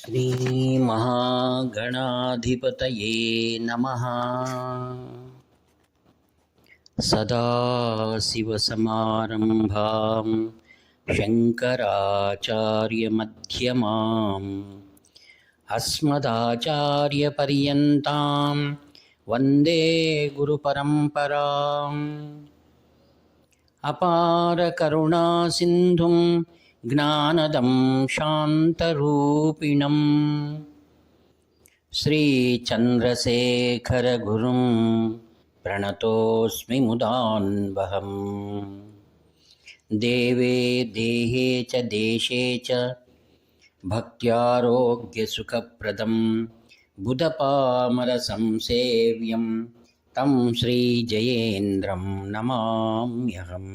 श्रीमहागणाधिपतये नमः। सदाशिवसमारम्भां शङ्कराचार्यमध्यमाम् अस्मदाचार्यपर्यन्तां वन्दे गुरुपरम्पराम्। अपारकरुणासिन्धुं ज्ञानदं शान्तरूपिणम् श्रीचन्द्रशेखरगुरुं प्रणतोऽस्मि मुदान्वहम्। देवे देहे च देशे च भक्त्यारोग्यसुखप्रदं बुधपामरसंसेव्यं तं श्रीजयेन्द्रं नमाम्यहम्।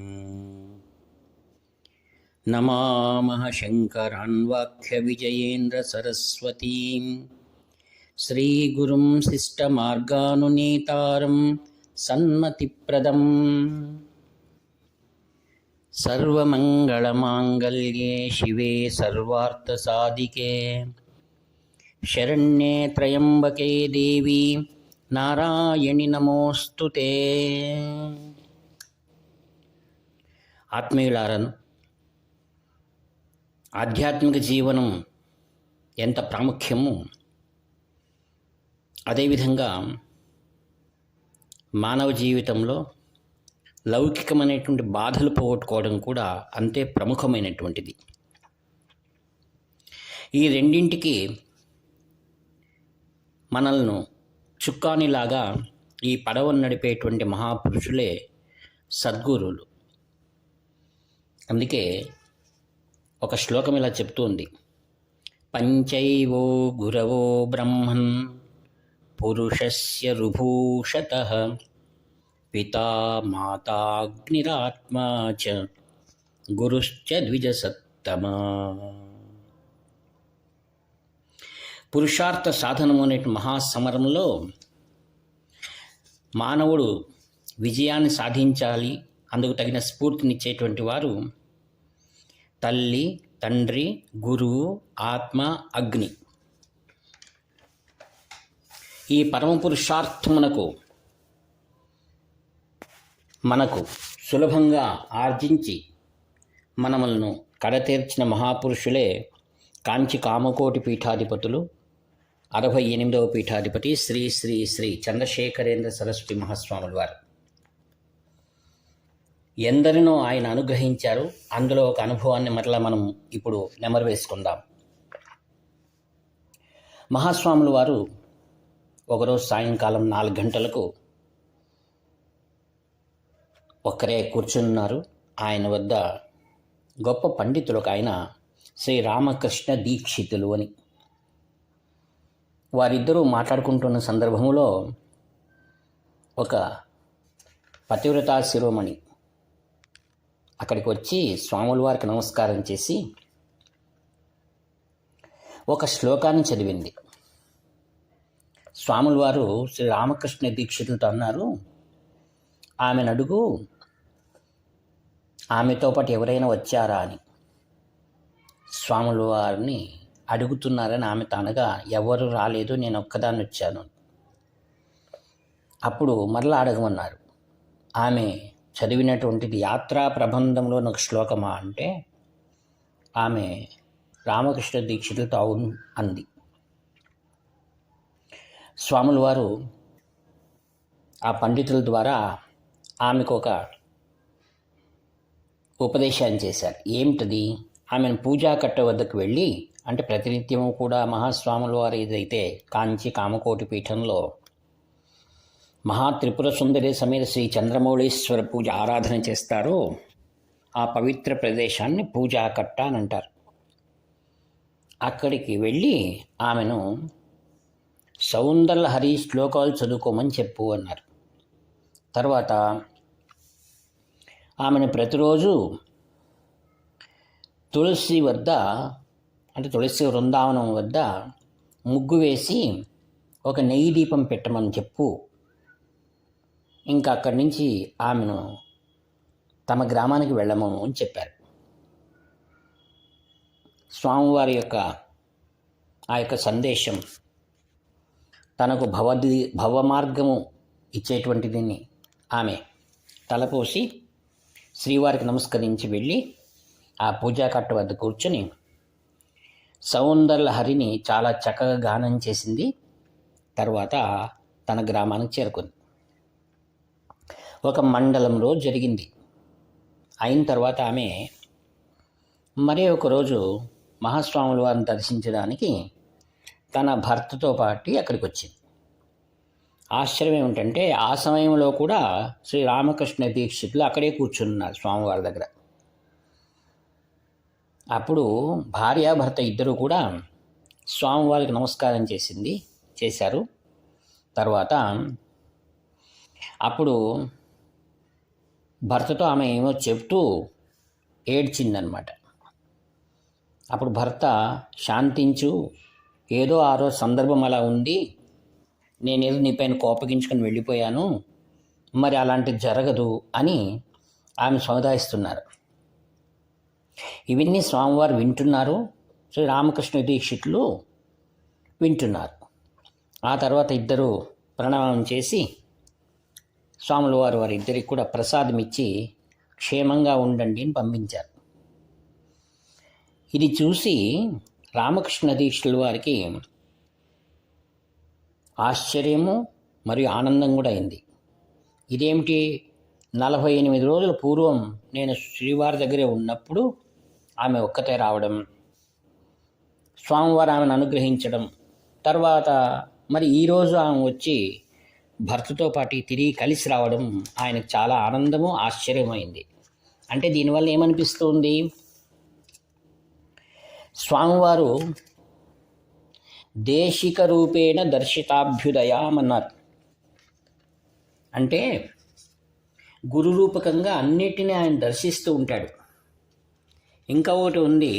नमामः शङ्करान्वाख्यविजयेन्द्रसरस्वतीं श्रीगुरुं शिष्टमार्गानुनेतारं सन्मतिप्रदम्। सर्वमङ्गलमाङ्गल्ये शिवे सर्वार्थसाधिके शरण्ये त्र्यम्बके देवी నారాయణి నమోస్తుతే. ఆత్మీయులారను, ఆధ్యాత్మిక జీవనం ఎంత ప్రాముఖ్యమో అదేవిధంగా మానవ జీవితంలో లౌకికమైనటువంటి బాధలు పోగొట్టుకోవడం కూడా అంతే ప్రముఖమైనటువంటిది. ఈ రెండింటికి మనల్ని చుక్కానిలాగా ఈ పడవను నడిపేటువంటి మహాపురుషులే సద్గురువులు. అందుకే ఒక శ్లోకం ఇలా చెప్తుంది: పంచైవో గురవో బ్రహ్మన్ పురుషస్య రుభూషతః పితా మాతాగ్నిరాత్మా చ గురుశ్చ ద్విజసత్తమా. పురుషార్థ సాధనము అనే మహాసమరంలో మానవుడు విజయాన్ని సాధించాలి, అందుకు తగిన స్ఫూర్తినిచ్చేటువంటి వారు తల్లి, తండ్రి, గురువు, ఆత్మ, అగ్ని. ఈ పరమ పురుషార్థమునకు మనకు సులభంగా ఆర్జించి మనములను కడతీర్చిన మహాపురుషులే కాంచి కామకోటి పీఠాధిపతులు 68వ పీఠాధిపతి శ్రీ శ్రీ శ్రీ చంద్రశేఖరేంద్ర సరస్వతి మహాస్వాముల వారు. ఎందరినో ఆయన అనుగ్రహించారు. అందులో ఒక అనుభవాన్ని మరలా మనం ఇప్పుడు నెమరు వేసుకుందాం. మహాస్వాముల వారు ఒకరోజు సాయంకాలం 4 గంటలకు ఒక్కరే కూర్చున్నారు. ఆయన వద్ద గొప్ప పండితులు ఒక ఆయన శ్రీ రామకృష్ణ దీక్షితులు అని. వారిద్దరూ మాట్లాడుకుంటున్న సందర్భంలో ఒక పతివ్రతా శిరోమణి అక్కడికి వచ్చి స్వాముల వారికి నమస్కారం చేసి ఒక శ్లోకాన్ని చదివింది. స్వాముల వారు శ్రీ రామకృష్ణ దీక్షితులతో అన్నారు, ఆమెను అడుగు, ఆమెతో పాటు ఎవరైనా వచ్చారా అని. స్వాముల వారిని అడుగుతున్నారని ఆమె తనగా ఎవరు రాలేదు, నేను ఒక్కదాన్ని వచ్చాను. అప్పుడు మరలా అడగమన్నారు. ఆమె చదివినటువంటిది యాత్రా ప్రబంధంలోని ఒక శ్లోకమా అంటే ఆమె రామకృష్ణ దీక్షితులతో అవును అంది. స్వాముల వారు ఆ పండితుల ద్వారా ఆమెకు ఒక ఉపదేశాన్ని చేశారు. ఏమిటది? ఆమెను పూజా కట్ట వద్దకు వెళ్ళి, అంటే ప్రతినిత్యము కూడా మహాస్వాముల వారు ఏదైతే కాంచి కామకోటి పీఠంలో మహాత్రిపుర సుందరి సమేత శ్రీ చంద్రమౌళీశ్వర పూజ ఆరాధన చేస్తారో ఆ పవిత్ర ప్రదేశాన్ని పూజా కట్ట అని అంటారు. అక్కడికి వెళ్ళి ఆమెను సౌందర్యహరి శ్లోకాలు చదువుకోమని చెప్పు అన్నారు. తర్వాత ఆమెను ప్రతిరోజు తులసి వద్ద, అంటే తులసి వృందావనం వద్ద ముగ్గు వేసి ఒక నెయ్యి దీపం పెట్టమని చెప్పు. ఇంకా అక్కడి నుంచి ఆమెను తమ గ్రామానికి వెళ్ళమను అని చెప్పారు. స్వామివారి యొక్క ఆ యొక్క సందేశం తనకు భవమార్గము ఇచ్చేటువంటి దీన్ని ఆమె తలపోసి శ్రీవారికి నమస్కరించి వెళ్ళి ఆ పూజా కట్ట వద్ద కూర్చొని సౌందర్యలహరిని చాలా చక్కగా గానం చేసింది. తర్వాత తన గ్రామానికి చేరుకుంది. ఒక మండలంలో జరిగింది. అయిన తర్వాత ఆమె మరి ఒకరోజు మహాస్వాముల వారిని దర్శించడానికి తన భర్తతో పాటు అక్కడికి వచ్చింది. ఆశ్చర్యం ఏమిటంటే ఆ సమయంలో కూడా శ్రీ రామకృష్ణ దీక్షితులు అక్కడే కూర్చున్నారు స్వామివారి దగ్గర. అప్పుడు భార్యాభర్త ఇద్దరు కూడా స్వామివారికి నమస్కారం చేశారు. తర్వాత అప్పుడు భర్తతో ఆమె ఏమో చెప్తూ ఏడ్చిందనమాట. అప్పుడు భర్త, శాంతించు, ఏదో ఆ రోజు సందర్భం అలా ఉంది, నేనేదో నీపైన కోపగించుకొని వెళ్ళిపోయాను, మరి అలాంటిది జరగదు అని ఆమె సముదాయిస్తున్నారు. ఇవన్నీ స్వామివారు వింటున్నారు, శ్రీ రామకృష్ణ దీక్షితులు వింటున్నారు. ఆ తర్వాత ఇద్దరు ప్రణామం చేసి స్వాముల వారిద్దరికి కూడా ప్రసాదం ఇచ్చి క్షేమంగా ఉండండి అని పంపించారు. ఇది చూసి రామకృష్ణ దీక్షితుల వారికి ఆశ్చర్యము మరియు ఆనందం కూడా అయింది. ఇదేమిటి, 48 రోజుల పూర్వం నేను శ్రీవారి దగ్గరే ఉన్నప్పుడు ఆమె ఒక్కతే రావడం, స్వామివారు ఆమెను అనుగ్రహించడం, తర్వాత మరి ఈరోజు ఆమె వచ్చి భర్తతో పాటు తిరిగి కలిసి రావడం ఆయనకు చాలా ఆనందము, ఆశ్చర్యమైంది. అంటే దీనివల్ల ఏమనిపిస్తుంది, స్వామివారు దేశిక రూపేణ దర్శితాభ్యుదయామన్నారు. అంటే గురు రూపకంగా అన్నిటినీ ఆయన దర్శిస్తూ ఉంటాడు. ఇంకా ఒకటి ఉంది,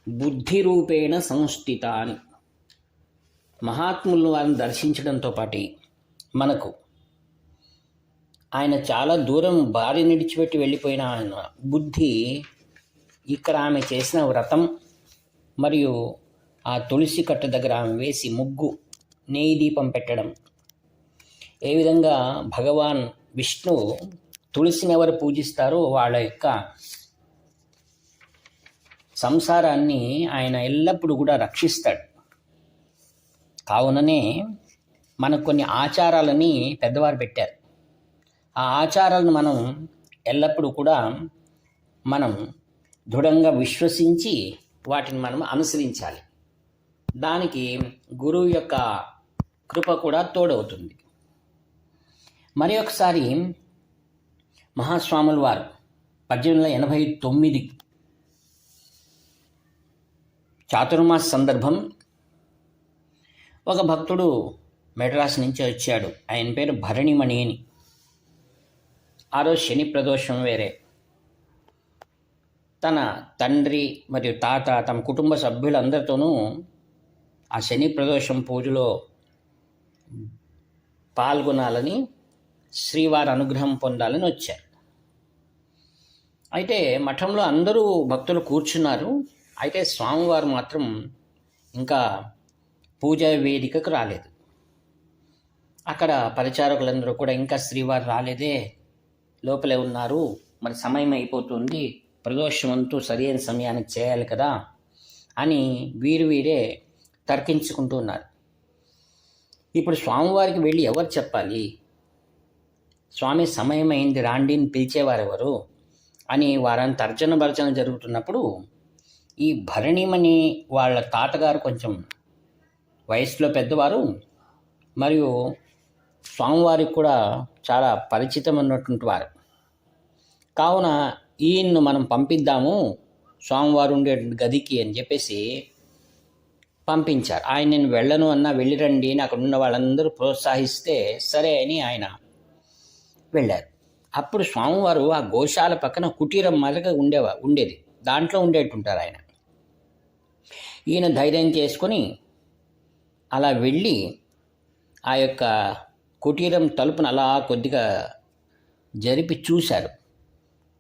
బుద్ధి రూపేణ సంస్థిత అని. మహాత్ములను వారిని దర్శించడంతో పాటు మనకు ఆయన చాలా దూరం భార్య నిడిచిపెట్టి వెళ్ళిపోయిన ఆయన బుద్ధి ఇక్కడ ఆమె చేసిన వ్రతం మరియు ఆ తులసి కట్ట దగ్గర ఆమె వేసి ముగ్గు, నెయ్యి దీపం పెట్టడం, ఏ విధంగా భగవాన్ విష్ణువు తులసిని ఎవరు పూజిస్తారో వాళ్ళ యొక్క సంసారాన్ని ఆయన ఎల్లప్పుడూ కూడా రక్షిస్తాడు. కావుననే మనకు కొన్ని ఆచారాలని పెద్దవారు పెట్టారు. ఆ ఆచారాలను మనం ఎల్లప్పుడూ కూడా మనం దృఢంగా విశ్వసించి వాటిని మనం అనుసరించాలి. దానికి గురువు యొక్క కృప కూడా తోడవుతుంది. మరి ఒకసారి మహాస్వాముల వారు 1889 చాతుర్మాస సందర్భం, ఒక భక్తుడు మెడ్రాస్ నుంచి వచ్చాడు. ఆయన పేరు భరణిమణి అని. ఆ రోజు శని ప్రదోషం వేరే. తన తండ్రి మరియు తాత, తమ కుటుంబ సభ్యులందరితోనూ ఆ శని ప్రదోషం పూజలో పాల్గొనాలని, శ్రీవారి అనుగ్రహం పొందాలని వచ్చారు. అయితే మఠంలో అందరూ భక్తులు కూర్చున్నారు. అయితే స్వామివారు మాత్రం ఇంకా పూజా వేదికకు రాలేదు. అక్కడ పరిచారకులందరూ కూడా ఇంకా శ్రీవారు రాలేదే, లోపలే ఉన్నారు, మరి సమయం అయిపోతుంది, ప్రదోషం అంటూ సరైన సమయానికి చేయాలి కదా అని వీరే తర్కించుకుంటూ ఉన్నారు. ఇప్పుడు స్వామివారికి వెళ్ళి ఎవరు చెప్పాలి, స్వామి సమయం అయింది రాండిని పిలిచేవారెవరు అని వారంతా తర్జన భర్జన జరుగుతున్నప్పుడు ఈ భరణిమణి వాళ్ళ తాతగారు కొంచెం వయసులో పెద్దవారు మరియు స్వామివారికి కూడా చాలా పరిచితం ఉన్నటువంటి వారు. కావున ఈయన్ను మనం పంపిద్దాము స్వామివారు ఉండే గదికి అని చెప్పేసి పంపించారు. ఆయన నేను వెళ్ళను అన్నా వెళ్ళిరండి అని అక్కడ ఉన్న వాళ్ళందరూ ప్రోత్సహిస్తే సరే అని ఆయన వెళ్ళారు. అప్పుడు స్వామివారు ఆ గోశాల పక్కన కుటీరం మాదిరిగా ఉండేది, దాంట్లో ఉండేటుంటారు ఆయన. ఈయన ధైర్యం చేసుకొని అలా వెళ్ళి ఆ యొక్క కుటీరం తలుపును అలా కొద్దిగా జరిపి చూశారు.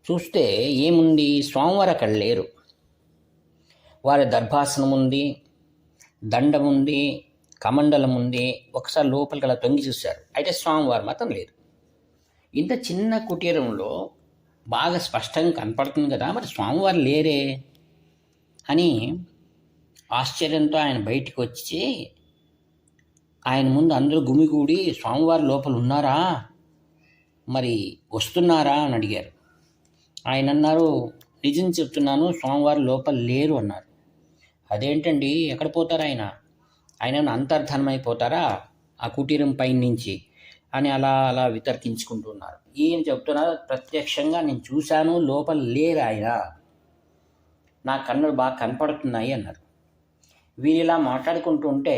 చూస్తే ఏముంది, స్వామివారు అక్కడ లేరు. వారి దర్భాసనం ఉంది, దండం ఉంది, కమండలం ఉంది. ఒకసారి లోపలికి అలా తొంగి చూశారు. అయితే స్వామివారు మాత్రం లేదు. ఇంత చిన్న కుటీరంలో బాగా స్పష్టంగా కనపడుతుంది కదా, మరి స్వామివారు లేరే అని ఆశ్చర్యంతో ఆయన బయటికి వచ్చి ఆయన ముందు అందరూ గుమిగూడి స్వామివారి లోపల ఉన్నారా, మరి వస్తున్నారా అని అడిగారు. ఆయన అన్నారు, నిజం చెప్తున్నాను, స్వామివారి లోపల లేరు అన్నారు. అదేంటండి, ఎక్కడ పోతారు ఆయన ఆయన అంతర్ధానం అయిపోతారా ఆ కుటీరం పైన నుంచి అని అలా అలా వితర్కించుకుంటున్నారు. ఈయన చెప్తున్నారు, ప్రత్యక్షంగా నేను చూశాను, లోపల లేరు ఆయన, నా కన్నులు బాగా కనపడుతున్నాయి అన్నారు. వీరు ఇలా మాట్లాడుకుంటూ ఉంటే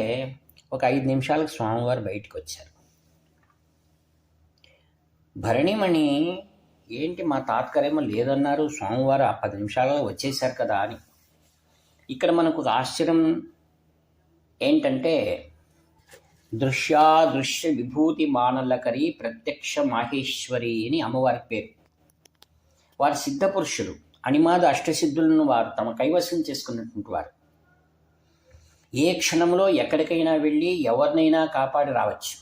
ఒక 5 నిమిషాలకు స్వామివారు బయటికి వచ్చారు. భరణిమణి, ఏంటి మా తాతగారేమో లేదన్నారు, స్వామివారు ఆ 10 నిమిషాలలో వచ్చేసారు కదా అని. ఇక్కడ మనకు ఒక ఆశ్చర్యం ఏంటంటే, దృశ్య విభూతి మానలకరి ప్రత్యక్ష మాహేశ్వరి అని అమ్మవారి పేరు. వారు సిద్ధపురుషులు, అనిమాద అష్టసిద్ధులను వారు తమ కైవసం చేసుకున్నటువంటి వారు. ఏ క్షణంలో ఎక్కడికైనా వెళ్ళి ఎవరినైనా కాపాడి రావచ్చు.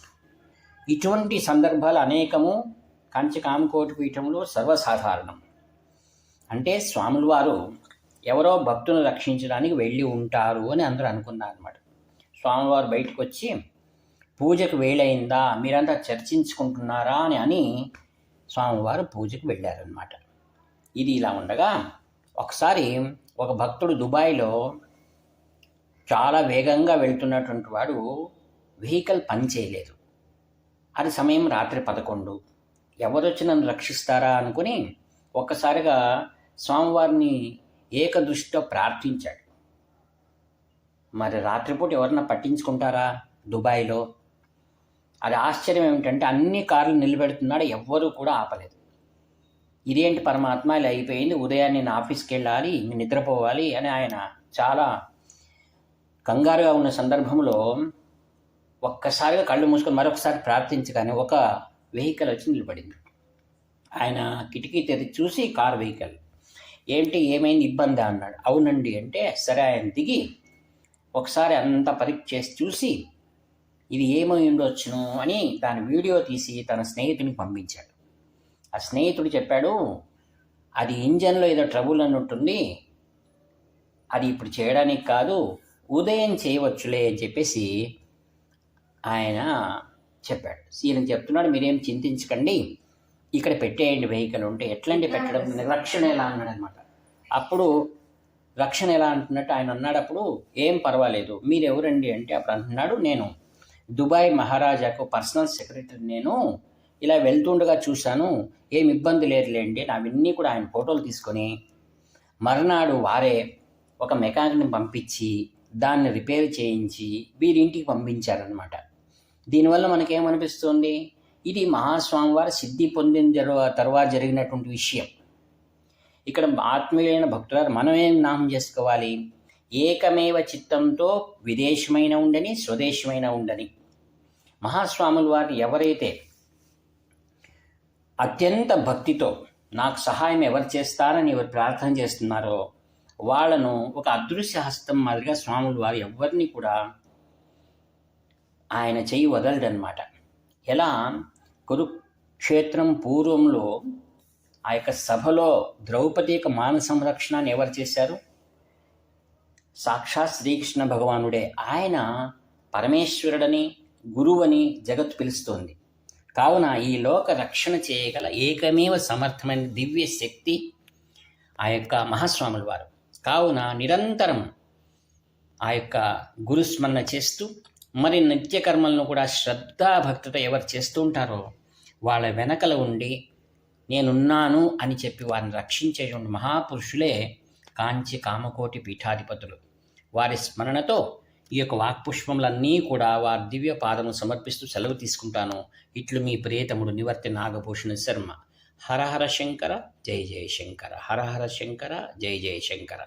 ఇటువంటి సందర్భాలు అనేకము కంచి కామకోటి పీఠంలో సర్వసాధారణం. అంటే స్వాముల వారు ఎవరో భక్తులను రక్షించడానికి వెళ్ళి ఉంటారు అని అందరూ అనుకున్నారు అన్నమాట. స్వామివారు బయటకు వచ్చి, పూజకు వేళయిందా, మీరంతా చర్చించుకుంటున్నారా అని స్వామివారు పూజకు వెళ్ళారనమాట. ఇది ఇలా ఉండగా ఒకసారి ఒక భక్తుడు దుబాయ్లో చాలా వేగంగా వెళ్తున్నటువంటి వాడు వెహికల్ పని చేయలేదు. అది సమయం రాత్రి 11. ఎవరొచ్చి నన్ను రక్షిస్తారా అనుకుని ఒక్కసారిగా స్వామివారిని ఏకదృష్టితో ప్రార్థించాడు. మరి రాత్రిపూట ఎవరన్నా పట్టించుకుంటారా దుబాయ్లో? అది ఆశ్చర్యం ఏమిటంటే అన్ని కార్లు నిలబెడుతున్నాడు, ఎవ్వరూ కూడా ఆపలేదు. ఇదేంటి పరమాత్మ ఇలా అయిపోయింది, ఉదయాన్నే నేను ఆఫీస్కి వెళ్ళాలి, నిద్రపోవాలి అని ఆయన చాలా కంగారుగా ఉన్న సందర్భంలో ఒక్కసారిగా కళ్ళు మూసుకొని మరొకసారి ప్రార్థించగానే ఒక వెహికల్ వచ్చి నిలబడింది. ఆయన కిటికీ తెరిచి చూసి కార్ వెహికల్, ఏంటి ఏమైంది, ఇబ్బంది అన్నాడు. అవునండి అంటే, సరే ఆయన దిగి ఒకసారి అంతా పరీక్ష చేసి చూసి ఇది ఏమై ఉండొచ్చును అని దాని వీడియో తీసి తన స్నేహితునికి పంపించాడు. ఆ స్నేహితుడు చెప్పాడు, అది ఇంజన్లో ఏదో ట్రబుల్ అని ఉంటుంది, అది ఇప్పుడు చేయడానికి కాదు, ఉదయం చేయవచ్చులే అని చెప్పేసి ఆయన చెప్పాడు. ఈయన చెప్తున్నాడు, మీరేం చింతించకండి, ఇక్కడ పెట్టేయండి వెహికల్ ఉంటే. ఎట్లాంటి పెట్టడం, రక్షణ ఎలా అన్నాడు అనమాట. అప్పుడు రక్షణ ఎలా అంటున్నట్టు ఆయన అన్నాడు. అప్పుడు ఏం పర్వాలేదు, మీరు ఎవరండి అంటే అప్పుడు అంటున్నాడు, నేను దుబాయ్ మహారాజాకు పర్సనల్ సెక్రటరీ, నేను ఇలా వెళ్తుండగా చూశాను, ఏం ఇబ్బంది లేదులేండి. అవన్నీ కూడా ఆయన ఫోటోలు తీసుకొని మర్నాడు వారే ఒక మెకానిక్ని పంపించి దాన్ని రిపేర్ చేయించి వీరింటికి పంపించారనమాట. దీనివల్ల మనకేమనిపిస్తుంది, ఇది మహాస్వామివారి సిద్ధి పొందిన తర్వాత జరిగినటువంటి విషయం. ఇక్కడ ఆత్మీయులైన భక్తులారు మనం ఏం నామం చేసుకోవాలి, ఏకమేవ చిత్తంతో విదేశమైన ఉండని స్వదేశమైన ఉండని. మహాస్వాముల వారిని ఎవరైతే అత్యంత భక్తితో నాకు సహాయం ఎవరు చేస్తారని ఎవరు ప్రార్థన చేస్తున్నారో వాళ్ళను ఒక అదృశ్య హస్తం మాదిరిగా స్వాముల వారు ఎవరిని కూడా ఆయన చెయ్యి వదలడనమాట. ఎలా కురుక్షేత్రం పూర్వంలో ఆ యొక్క సభలో ద్రౌపది యొక్క మాన సంరక్షణని ఎవరు చేశారు? సాక్షాత్ శ్రీకృష్ణ భగవానుడే. ఆయన పరమేశ్వరుడని గురువని జగత్తు పిలుస్తోంది. కావున ఈ లోక రక్షణ చేయగల ఏకమేవ సమర్థమైన దివ్య శక్తి ఆ యొక్క మహాస్వాముల వారు. కావున నిరంతరం ఆ యొక్క గురుస్మరణ చేస్తూ మరి నిత్యకర్మలను కూడా శ్రద్ధాభక్తితో ఎవరు చేస్తూ ఉంటారో వాళ్ళ వెనకల ఉండి నేనున్నాను అని చెప్పి వారిని రక్షించేటువంటి మహాపురుషులే కాంచి కామకోటి పీఠాధిపతులు. వారి స్మరణతో ఈ యొక్క వాక్పుష్పములన్నీ కూడా వారి దివ్య పాదము సమర్పిస్తూ సెలవు తీసుకుంటాను. ఇట్లు మీ ప్రియతముడు నివర్తి నాగభూషణ శర్మ. హర హర శంకర జయ జయ శంకర. హర హర శంకర జయ జయ శంకర.